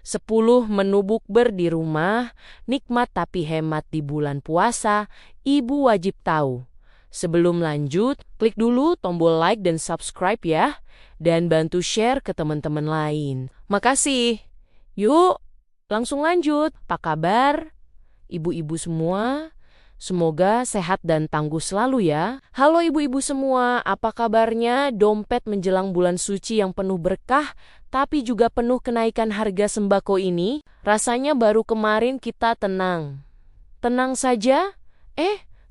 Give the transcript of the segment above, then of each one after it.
10 menu bukber di rumah, nikmat tapi hemat di bulan puasa, ibu wajib tahu. Sebelum lanjut, klik dulu tombol like dan subscribe ya, dan bantu share ke teman-teman lain. Makasih. Yuk, langsung lanjut. Apa kabar? Ibu-ibu semua, semoga sehat dan tangguh selalu ya. Halo ibu-ibu semua, apa kabarnya? Dompet menjelang bulan suci yang penuh berkah, tapi juga penuh kenaikan harga sembako ini, rasanya baru kemarin kita tenang. Tenang saja?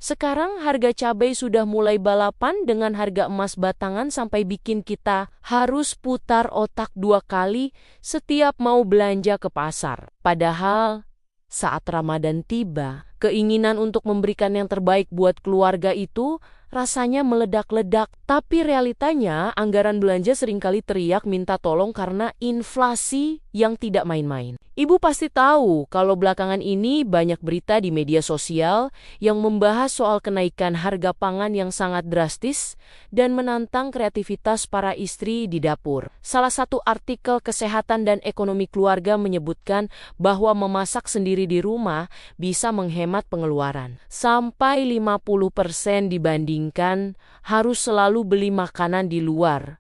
Sekarang harga cabai sudah mulai balapan dengan harga emas batangan sampai bikin kita harus putar otak 2 kali setiap mau belanja ke pasar. Padahal saat Ramadan tiba, keinginan untuk memberikan yang terbaik buat keluarga itu rasanya meledak-ledak. Tapi realitanya anggaran belanja seringkali teriak minta tolong karena inflasi yang tidak main-main. Ibu pasti tahu kalau belakangan ini banyak berita di media sosial yang membahas soal kenaikan harga pangan yang sangat drastis dan menantang kreativitas para istri di dapur. Salah satu artikel kesehatan dan ekonomi keluarga menyebutkan bahwa memasak sendiri di rumah bisa menghemat pengeluaran sampai 50% dibandingkan harus selalu beli makanan di luar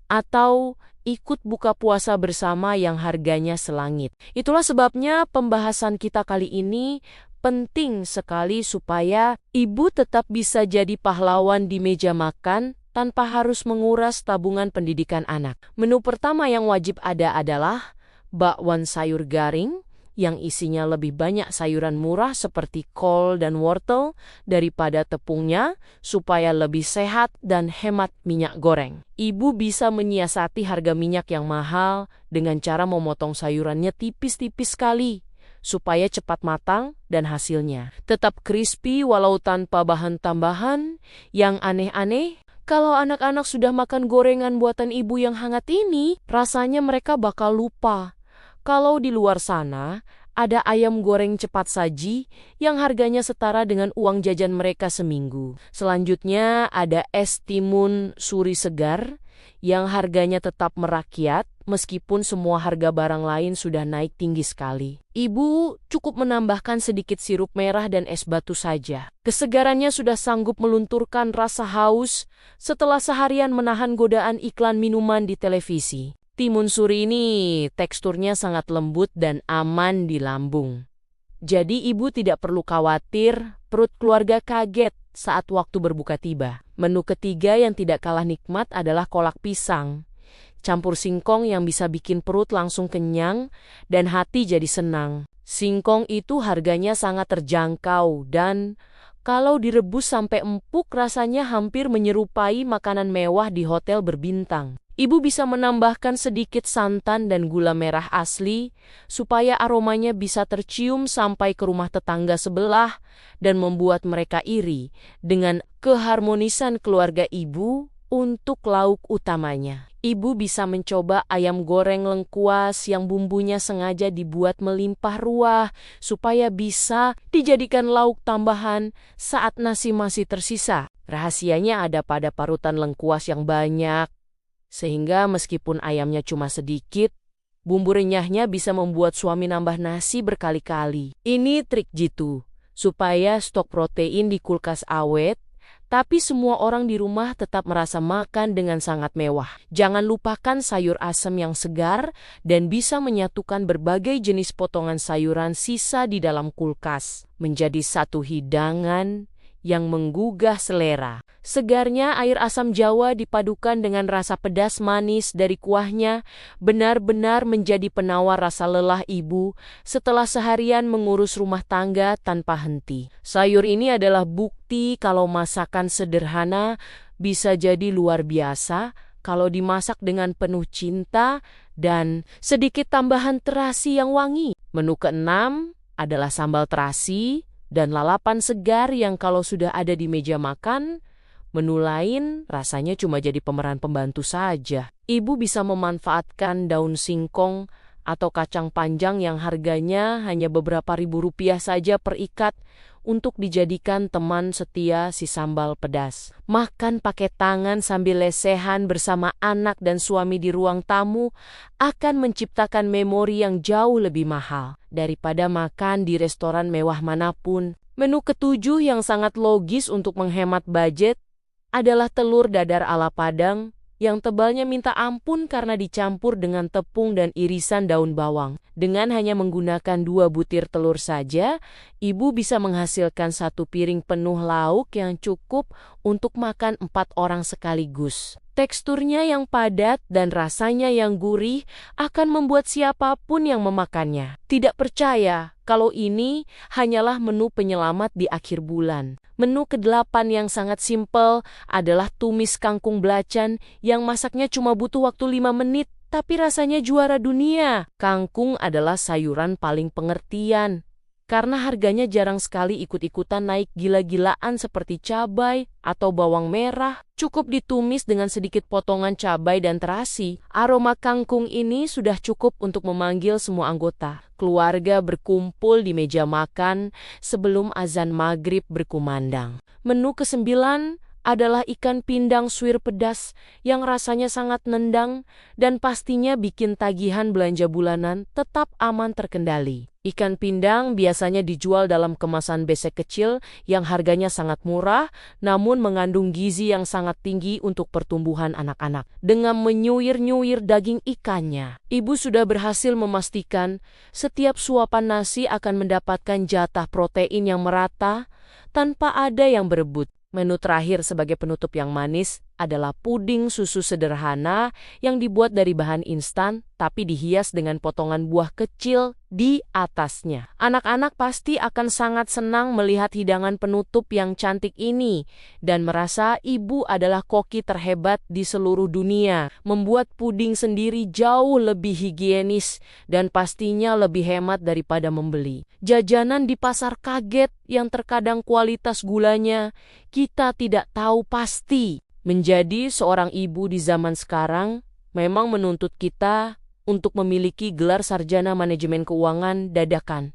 atau ikut buka puasa bersama yang harganya selangit. Itulah sebabnya pembahasan kita kali ini penting sekali supaya ibu tetap bisa jadi pahlawan di meja makan tanpa harus menguras tabungan pendidikan anak. Menu pertama yang wajib ada adalah bakwan sayur garing, yang isinya lebih banyak sayuran murah seperti kol dan wortel daripada tepungnya supaya lebih sehat dan hemat minyak goreng. Ibu bisa menyiasati harga minyak yang mahal dengan cara memotong sayurannya tipis-tipis sekali supaya cepat matang dan hasilnya tetap crispy walau tanpa bahan tambahan yang aneh-aneh. Kalau anak-anak sudah makan gorengan buatan ibu yang hangat ini, rasanya mereka bakal lupa kalau di luar sana ada ayam goreng cepat saji yang harganya setara dengan uang jajan mereka seminggu. Selanjutnya ada es timun suri segar yang harganya tetap merakyat meskipun semua harga barang lain sudah naik tinggi sekali. Ibu cukup menambahkan sedikit sirup merah dan es batu saja. Kesegarannya sudah sanggup melunturkan rasa haus setelah seharian menahan godaan iklan minuman di televisi. Timun suri ini teksturnya sangat lembut dan aman di lambung. Jadi ibu tidak perlu khawatir perut keluarga kaget saat waktu berbuka tiba. Menu ketiga yang tidak kalah nikmat adalah kolak pisang. Campur singkong yang bisa bikin perut langsung kenyang dan hati jadi senang. Singkong itu harganya sangat terjangkau dan kalau direbus sampai empuk rasanya hampir menyerupai makanan mewah di hotel berbintang. Ibu bisa menambahkan sedikit santan dan gula merah asli supaya aromanya bisa tercium sampai ke rumah tetangga sebelah dan membuat mereka iri dengan keharmonisan keluarga ibu untuk lauk utamanya. Ibu bisa mencoba ayam goreng lengkuas yang bumbunya sengaja dibuat melimpah ruah supaya bisa dijadikan lauk tambahan saat nasi masih tersisa. Rahasianya ada pada parutan lengkuas yang banyak, sehingga meskipun ayamnya cuma sedikit, bumbu renyahnya bisa membuat suami nambah nasi berkali-kali. Ini trik jitu, supaya stok protein di kulkas awet, tapi semua orang di rumah tetap merasa makan dengan sangat mewah. Jangan lupakan sayur asem yang segar dan bisa menyatukan berbagai jenis potongan sayuran sisa di dalam kulkas menjadi satu hidangan yang menggugah selera. Segarnya air asam Jawa dipadukan dengan rasa pedas manis dari kuahnya benar-benar menjadi penawar rasa lelah ibu setelah seharian mengurus rumah tangga tanpa henti. Sayur ini adalah bukti kalau masakan sederhana bisa jadi luar biasa kalau dimasak dengan penuh cinta dan sedikit tambahan terasi yang wangi. Menu keenam adalah sambal terasi dan lalapan segar yang kalau sudah ada di meja makan, menu lain rasanya cuma jadi pemeran pembantu saja. Ibu bisa memanfaatkan daun singkong atau kacang panjang yang harganya hanya beberapa ribu rupiah saja per ikat untuk dijadikan teman setia si sambal pedas. Makan pakai tangan sambil lesehan bersama anak dan suami di ruang tamu akan menciptakan memori yang jauh lebih mahal daripada makan di restoran mewah manapun. Menu ketujuh yang sangat logis untuk menghemat budget adalah telur dadar ala Padang yang tebalnya minta ampun karena dicampur dengan tepung dan irisan daun bawang. Dengan hanya menggunakan 2 butir telur saja, ibu bisa menghasilkan 1 piring penuh lauk yang cukup untuk makan 4 orang sekaligus. Teksturnya yang padat dan rasanya yang gurih akan membuat siapapun yang memakannya tidak percaya kalau ini hanyalah menu penyelamat di akhir bulan. Menu ke-8 yang sangat simpel adalah tumis kangkung belacan yang masaknya cuma butuh waktu 5 menit, tapi rasanya juara dunia. Kangkung adalah sayuran paling pengertian, karena harganya jarang sekali ikut-ikutan naik gila-gilaan seperti cabai atau bawang merah. Cukup ditumis dengan sedikit potongan cabai dan terasi. Aroma kangkung ini sudah cukup untuk memanggil semua anggota keluarga berkumpul di meja makan sebelum azan maghrib berkumandang. Menu ke-9 adalah ikan pindang suwir pedas yang rasanya sangat nendang dan pastinya bikin tagihan belanja bulanan tetap aman terkendali. Ikan pindang biasanya dijual dalam kemasan besek kecil yang harganya sangat murah, namun mengandung gizi yang sangat tinggi untuk pertumbuhan anak-anak. Dengan menyuir-nyuir daging ikannya, ibu sudah berhasil memastikan setiap suapan nasi akan mendapatkan jatah protein yang merata tanpa ada yang berebut. Menu terakhir sebagai penutup yang manis adalah puding susu sederhana yang dibuat dari bahan instan tapi dihias dengan potongan buah kecil di atasnya. Anak-anak pasti akan sangat senang melihat hidangan penutup yang cantik ini dan merasa ibu adalah koki terhebat di seluruh dunia. Membuat puding sendiri jauh lebih higienis dan pastinya lebih hemat daripada membeli jajanan di pasar kaget yang terkadang kualitas gulanya kita tidak tahu pasti. Menjadi seorang ibu di zaman sekarang memang menuntut kita untuk memiliki gelar sarjana manajemen keuangan dadakan.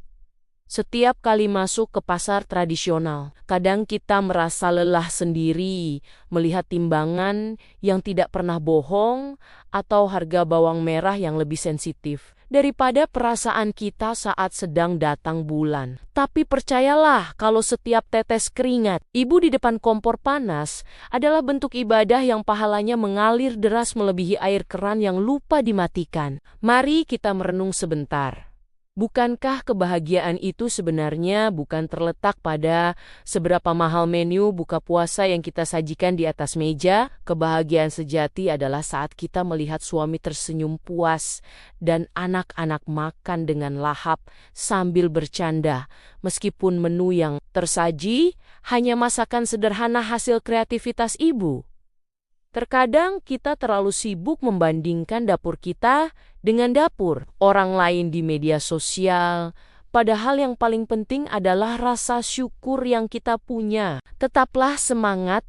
Setiap kali masuk ke pasar tradisional, kadang kita merasa lelah sendiri melihat timbangan yang tidak pernah bohong atau harga bawang merah yang lebih sensitif daripada perasaan kita saat sedang datang bulan. Tapi percayalah kalau setiap tetes keringat ibu di depan kompor panas adalah bentuk ibadah yang pahalanya mengalir deras melebihi air keran yang lupa dimatikan. Mari kita merenung sebentar. Bukankah kebahagiaan itu sebenarnya bukan terletak pada seberapa mahal menu buka puasa yang kita sajikan di atas meja? Kebahagiaan sejati adalah saat kita melihat suami tersenyum puas dan anak-anak makan dengan lahap sambil bercanda, meskipun menu yang tersaji hanya masakan sederhana hasil kreativitas ibu. Terkadang kita terlalu sibuk membandingkan dapur kita dengan dapur orang lain di media sosial, padahal yang paling penting adalah rasa syukur yang kita punya. Tetaplah semangat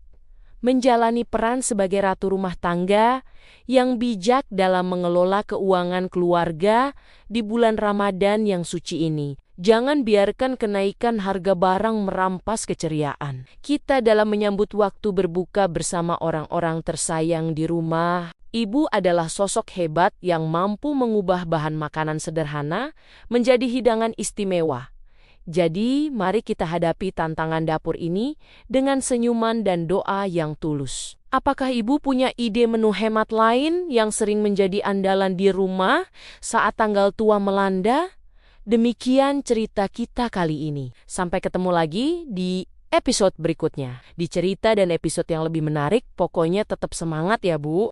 menjalani peran sebagai ratu rumah tangga yang bijak dalam mengelola keuangan keluarga di bulan Ramadan yang suci ini. Jangan biarkan kenaikan harga barang merampas keceriaan kita dalam menyambut waktu berbuka bersama orang-orang tersayang di rumah. Ibu adalah sosok hebat yang mampu mengubah bahan makanan sederhana menjadi hidangan istimewa. Jadi, mari kita hadapi tantangan dapur ini dengan senyuman dan doa yang tulus. Apakah ibu punya ide menu hemat lain yang sering menjadi andalan di rumah saat tanggal tua melanda? Demikian cerita kita kali ini. Sampai ketemu lagi di episode berikutnya. Di cerita dan episode yang lebih menarik, pokoknya tetap semangat ya Bu.